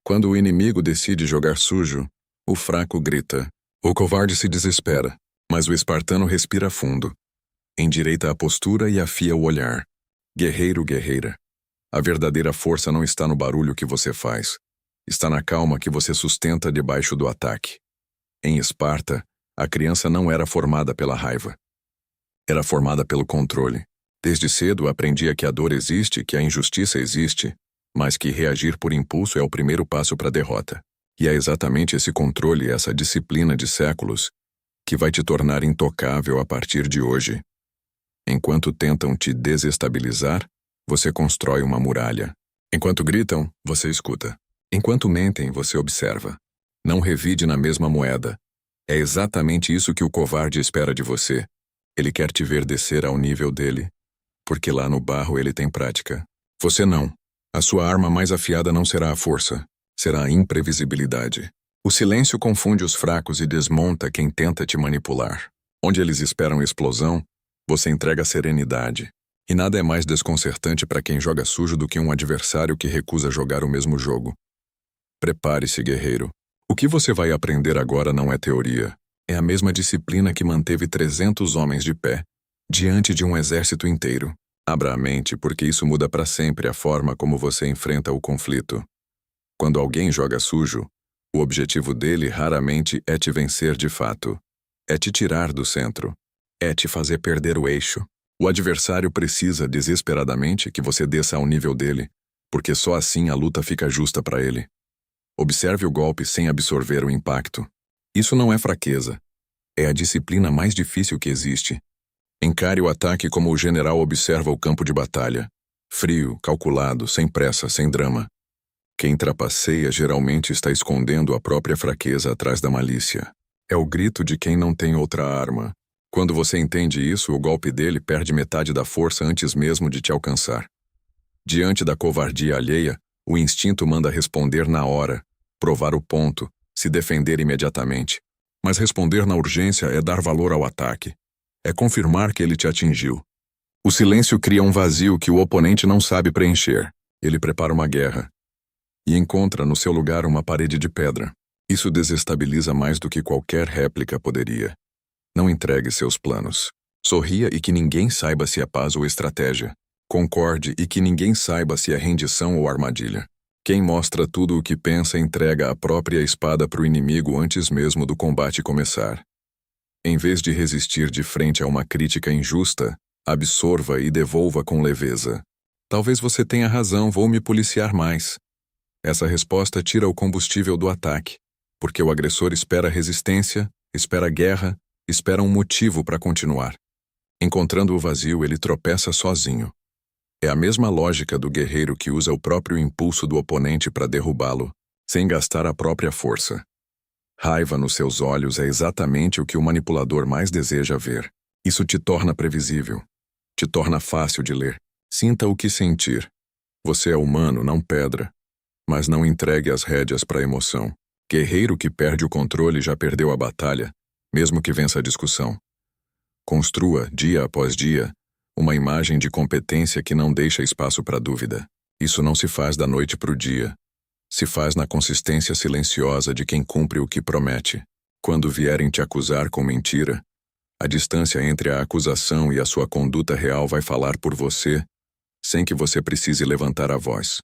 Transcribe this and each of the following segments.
Quando o inimigo decide jogar sujo, o fraco grita. O covarde se desespera, mas o espartano respira fundo. Endireita a postura e afia o olhar. Guerreiro, guerreira. A verdadeira força não está no barulho que você faz. Está na calma que você sustenta debaixo do ataque. Em Esparta, a criança não era formada pela raiva. Era formada pelo controle. Desde cedo aprendia que a dor existe, que a injustiça existe, mas que reagir por impulso é o primeiro passo para a derrota. E é exatamente esse controle, essa disciplina de séculos, que vai te tornar intocável a partir de hoje. Enquanto tentam te desestabilizar, você constrói uma muralha. Enquanto gritam, você escuta. Enquanto mentem, você observa. Não revide na mesma moeda. É exatamente isso que o covarde espera de você. Ele quer te ver descer ao nível dele, porque lá no barro ele tem prática. Você não. A sua arma mais afiada não será a força, será a imprevisibilidade. O silêncio confunde os fracos e desmonta quem tenta te manipular. Onde eles esperam explosão, você entrega serenidade. E nada é mais desconcertante para quem joga sujo do que um adversário que recusa jogar o mesmo jogo. Prepare-se, guerreiro. O que você vai aprender agora não é teoria. É a mesma disciplina que manteve 300 homens de pé, diante de um exército inteiro. Abra a mente, porque isso muda para sempre a forma como você enfrenta o conflito. Quando alguém joga sujo, o objetivo dele raramente é te vencer de fato. É te tirar do centro. É te fazer perder o eixo. O adversário precisa desesperadamente que você desça ao nível dele, porque só assim a luta fica justa para ele. Observe o golpe sem absorver o impacto. Isso não é fraqueza. É a disciplina mais difícil que existe. Encare o ataque como o general observa o campo de batalha. Frio, calculado, sem pressa, sem drama. Quem trapaceia geralmente está escondendo a própria fraqueza atrás da malícia. É o grito de quem não tem outra arma. Quando você entende isso, o golpe dele perde metade da força antes mesmo de te alcançar. Diante da covardia alheia, o instinto manda responder na hora, provar o ponto, se defender imediatamente. Mas responder na urgência é dar valor ao ataque. É confirmar que ele te atingiu. O silêncio cria um vazio que o oponente não sabe preencher. Ele prepara uma guerra. E encontra no seu lugar uma parede de pedra. Isso desestabiliza mais do que qualquer réplica poderia. Não entregue seus planos. Sorria e que ninguém saiba se é paz ou estratégia. Concorde e que ninguém saiba se é rendição ou armadilha. Quem mostra tudo o que pensa entrega a própria espada para o inimigo antes mesmo do combate começar. Em vez de resistir de frente a uma crítica injusta, absorva e devolva com leveza. Talvez você tenha razão, vou me policiar mais. Essa resposta tira o combustível do ataque, porque o agressor espera resistência, espera guerra, espera um motivo para continuar. Encontrando o vazio, ele tropeça sozinho. É a mesma lógica do guerreiro que usa o próprio impulso do oponente para derrubá-lo, sem gastar a própria força. Raiva nos seus olhos é exatamente o que o manipulador mais deseja ver. Isso te torna previsível. Te torna fácil de ler. Sinta o que sentir. Você é humano, não pedra. Mas não entregue as rédeas para a emoção. Guerreiro que perde o controle já perdeu a batalha, mesmo que vença a discussão. Construa, dia após dia, uma imagem de competência que não deixa espaço para dúvida. Isso não se faz da noite para o dia. Se faz na consistência silenciosa de quem cumpre o que promete. Quando vierem te acusar com mentira, a distância entre a acusação e a sua conduta real vai falar por você, sem que você precise levantar a voz.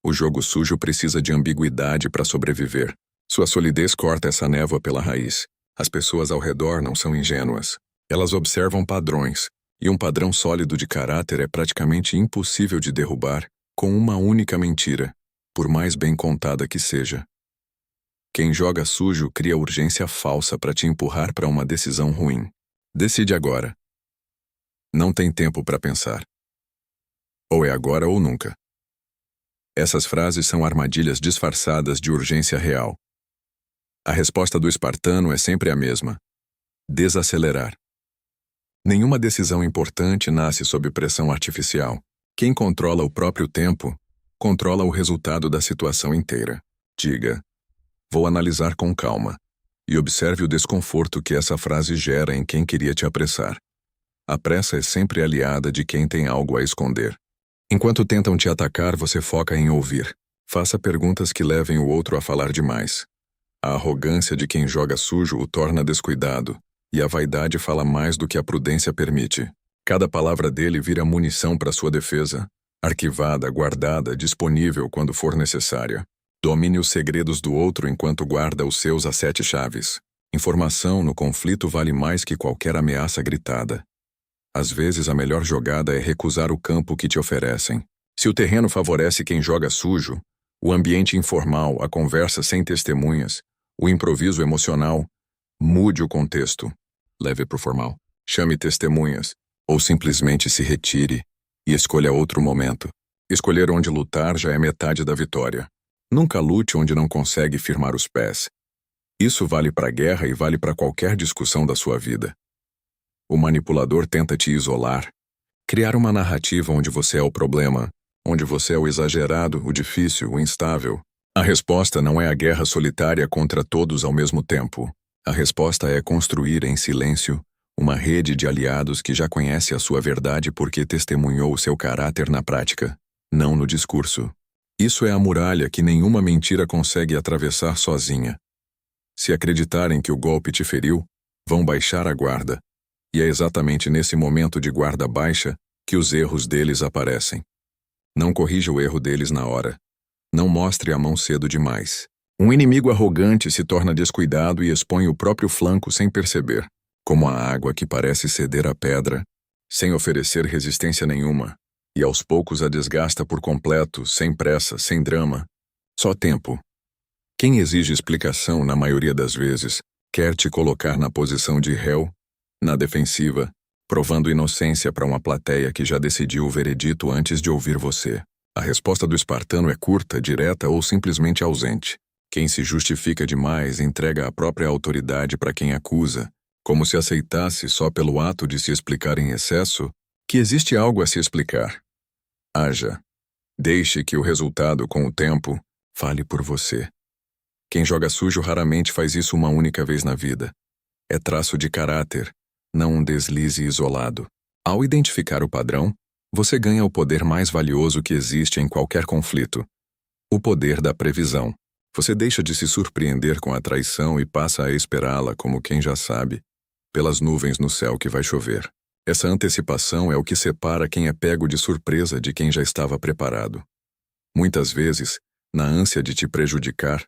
O jogo sujo precisa de ambiguidade para sobreviver. Sua solidez corta essa névoa pela raiz. As pessoas ao redor não são ingênuas. Elas observam padrões, e um padrão sólido de caráter é praticamente impossível de derrubar com uma única mentira, por mais bem contada que seja. Quem joga sujo cria urgência falsa para te empurrar para uma decisão ruim. Decide agora. Não tem tempo para pensar. Ou é agora ou nunca. Essas frases são armadilhas disfarçadas de urgência real. A resposta do espartano é sempre a mesma: desacelerar. Nenhuma decisão importante nasce sob pressão artificial. Quem controla o próprio tempo, controla o resultado da situação inteira. Diga: vou analisar com calma, e observe o desconforto que essa frase gera em quem queria te apressar. A pressa é sempre aliada de quem tem algo a esconder. Enquanto tentam te atacar, você foca em ouvir. Faça perguntas que levem o outro a falar demais. A arrogância de quem joga sujo o torna descuidado, e a vaidade fala mais do que a prudência permite. Cada palavra dele vira munição para sua defesa, arquivada, guardada, disponível quando for necessária. Domine os segredos do outro enquanto guarda os seus a 7 chaves. Informação no conflito vale mais que qualquer ameaça gritada. Às vezes a melhor jogada é recusar o campo que te oferecem. Se o terreno favorece quem joga sujo, o ambiente informal, a conversa sem testemunhas, o improviso emocional, mude o contexto. Leve para o formal. Chame testemunhas, ou simplesmente se retire e escolha outro momento. Escolher onde lutar já é metade da vitória. Nunca lute onde não consegue firmar os pés. Isso vale para a guerra e vale para qualquer discussão da sua vida. O manipulador tenta te isolar, criar uma narrativa onde você é o problema, onde você é o exagerado, o difícil, o instável. A resposta não é a guerra solitária contra todos ao mesmo tempo. A resposta é construir em silêncio uma rede de aliados que já conhece a sua verdade porque testemunhou o seu caráter na prática, não no discurso. Isso é a muralha que nenhuma mentira consegue atravessar sozinha. Se acreditarem que o golpe te feriu, vão baixar a guarda. E é exatamente nesse momento de guarda baixa que os erros deles aparecem. Não corrija o erro deles na hora. Não mostre a mão cedo demais. Um inimigo arrogante se torna descuidado e expõe o próprio flanco sem perceber, como a água que parece ceder à pedra, sem oferecer resistência nenhuma, e aos poucos a desgasta por completo, sem pressa, sem drama. Só tempo. Quem exige explicação, na maioria das vezes, quer te colocar na posição de réu, na defensiva, provando inocência para uma plateia que já decidiu o veredito antes de ouvir você. A resposta do espartano é curta, direta ou simplesmente ausente. Quem se justifica demais entrega a própria autoridade para quem acusa, como se aceitasse só pelo ato de se explicar em excesso que existe algo a se explicar. Haja. Deixe que o resultado, com o tempo, fale por você. Quem joga sujo raramente faz isso uma única vez na vida. É traço de caráter, não um deslize isolado. Ao identificar o padrão, você ganha o poder mais valioso que existe em qualquer conflito. O poder da previsão. Você deixa de se surpreender com a traição e passa a esperá-la como quem já sabe, pelas nuvens no céu que vai chover. Essa antecipação é o que separa quem é pego de surpresa de quem já estava preparado. Muitas vezes, na ânsia de te prejudicar,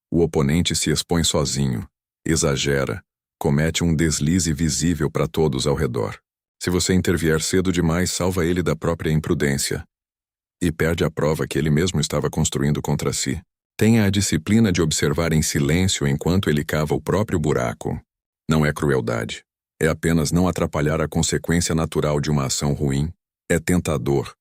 o oponente se expõe sozinho, exagera, comete um deslize visível para todos ao redor. Se você intervier cedo demais, salva ele da própria imprudência e perde a prova que ele mesmo estava construindo contra si. Tenha a disciplina de observar em silêncio enquanto ele cava o próprio buraco. Não é crueldade. É apenas não atrapalhar a consequência natural de uma ação ruim. É tentador.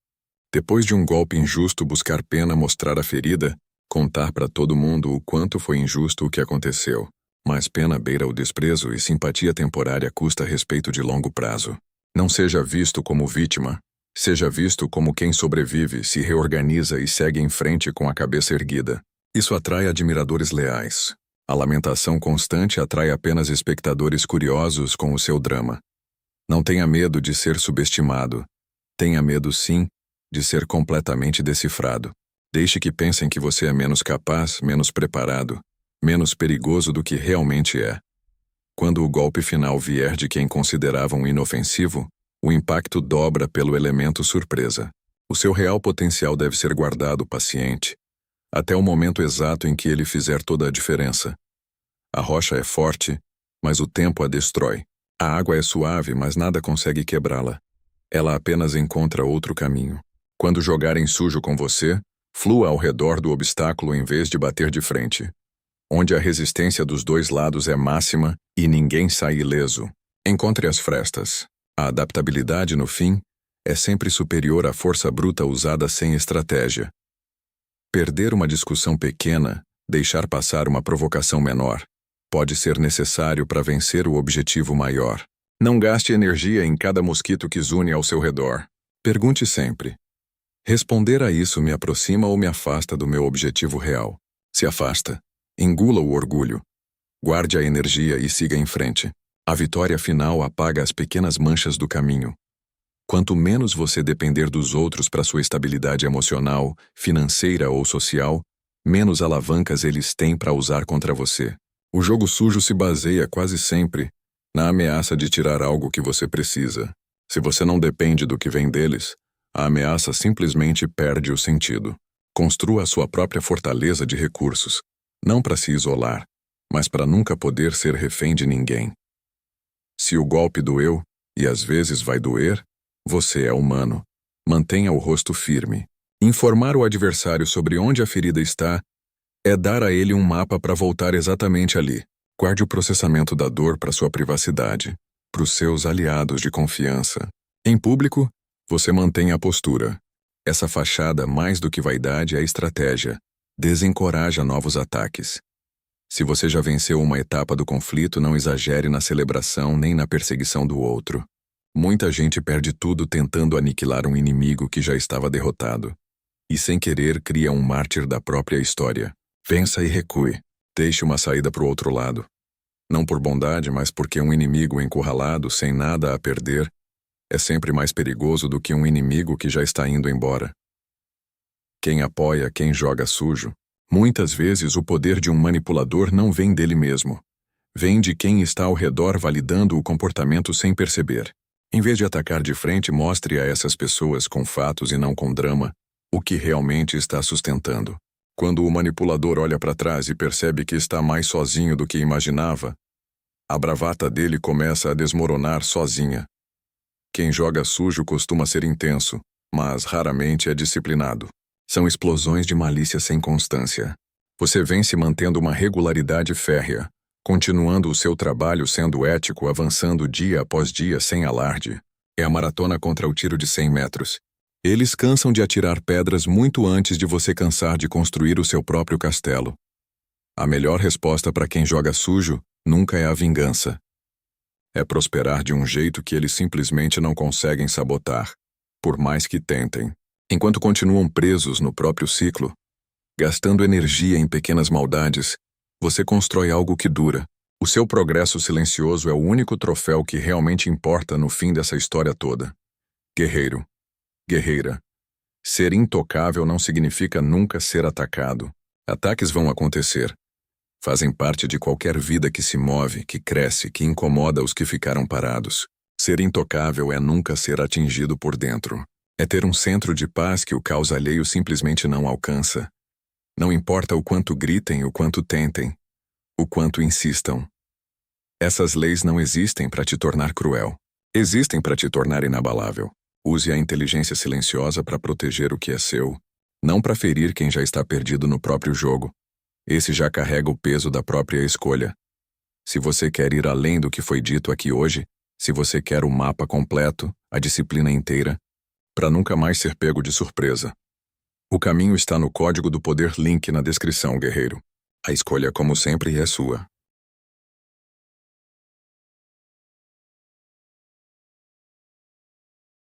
Depois de um golpe injusto, buscar pena, mostrar a ferida, contar para todo mundo o quanto foi injusto o que aconteceu. Mas pena beira o desprezo e simpatia temporária custa respeito de longo prazo. Não seja visto como vítima. Seja visto como quem sobrevive, se reorganiza e segue em frente com a cabeça erguida. Isso atrai admiradores leais. A lamentação constante atrai apenas espectadores curiosos com o seu drama. Não tenha medo de ser subestimado. Tenha medo, sim, de ser completamente decifrado. Deixe que pensem que você é menos capaz, menos preparado, menos perigoso do que realmente é. Quando o golpe final vier de quem consideravam inofensivo, o impacto dobra pelo elemento surpresa. O seu real potencial deve ser guardado paciente, até o momento exato em que ele fizer toda a diferença. A rocha é forte, mas o tempo a destrói. A água é suave, mas nada consegue quebrá-la. Ela apenas encontra outro caminho. Quando jogarem sujo com você, flua ao redor do obstáculo em vez de bater de frente. Onde a resistência dos dois lados é máxima e ninguém sai ileso, encontre as frestas. A adaptabilidade, no fim, é sempre superior à força bruta usada sem estratégia. Perder uma discussão pequena, deixar passar uma provocação menor, pode ser necessário para vencer o objetivo maior. Não gaste energia em cada mosquito que zune ao seu redor. Pergunte sempre: responder a isso me aproxima ou me afasta do meu objetivo real? Se afasta, engula o orgulho. Guarde a energia e siga em frente. A vitória final apaga as pequenas manchas do caminho. Quanto menos você depender dos outros para sua estabilidade emocional, financeira ou social, menos alavancas eles têm para usar contra você. O jogo sujo se baseia quase sempre na ameaça de tirar algo que você precisa. Se você não depende do que vem deles, a ameaça simplesmente perde o sentido. Construa a sua própria fortaleza de recursos, não para se isolar, mas para nunca poder ser refém de ninguém. Se o golpe doeu, e às vezes vai doer, você é humano. Mantenha o rosto firme. Informar o adversário sobre onde a ferida está é dar a ele um mapa para voltar exatamente ali. Guarde o processamento da dor para sua privacidade, para os seus aliados de confiança. Em público, você mantém a postura. Essa fachada, mais do que vaidade, é estratégia. Desencoraja novos ataques. Se você já venceu uma etapa do conflito, não exagere na celebração nem na perseguição do outro. Muita gente perde tudo tentando aniquilar um inimigo que já estava derrotado. E sem querer cria um mártir da própria história. Vença e recue. Deixe uma saída para o outro lado. Não por bondade, mas porque um inimigo encurralado, sem nada a perder, é sempre mais perigoso do que um inimigo que já está indo embora. Quem apoia quem joga sujo, muitas vezes o poder de um manipulador não vem dele mesmo. Vem de quem está ao redor validando o comportamento sem perceber. Em vez de atacar de frente, mostre a essas pessoas com fatos e não com drama o que realmente está sustentando. Quando o manipulador olha para trás e percebe que está mais sozinho do que imaginava, a bravata dele começa a desmoronar sozinha. Quem joga sujo costuma ser intenso, mas raramente é disciplinado. São explosões de malícia sem constância. Você vence mantendo uma regularidade férrea, continuando o seu trabalho sendo ético, avançando dia após dia sem alarde. É a maratona contra o tiro de 100 metros. Eles cansam de atirar pedras muito antes de você cansar de construir o seu próprio castelo. A melhor resposta para quem joga sujo nunca é a vingança. É prosperar de um jeito que eles simplesmente não conseguem sabotar, por mais que tentem. Enquanto continuam presos no próprio ciclo, gastando energia em pequenas maldades, você constrói algo que dura. O seu progresso silencioso é o único troféu que realmente importa no fim dessa história toda. Guerreiro. Guerreira. Ser intocável não significa nunca ser atacado. Ataques vão acontecer. Fazem parte de qualquer vida que se move, que cresce, que incomoda os que ficaram parados. Ser intocável é nunca ser atingido por dentro. É ter um centro de paz que o caos alheio simplesmente não alcança. Não importa o quanto gritem, o quanto tentem, o quanto insistam. Essas leis não existem para te tornar cruel. Existem para te tornar inabalável. Use a inteligência silenciosa para proteger o que é seu, não para ferir quem já está perdido no próprio jogo. Esse já carrega o peso da própria escolha. Se você quer ir além do que foi dito aqui hoje, se você quer o mapa completo, a disciplina inteira, para nunca mais ser pego de surpresa. O caminho está no código do poder link na descrição, guerreiro. A escolha, como sempre, é sua.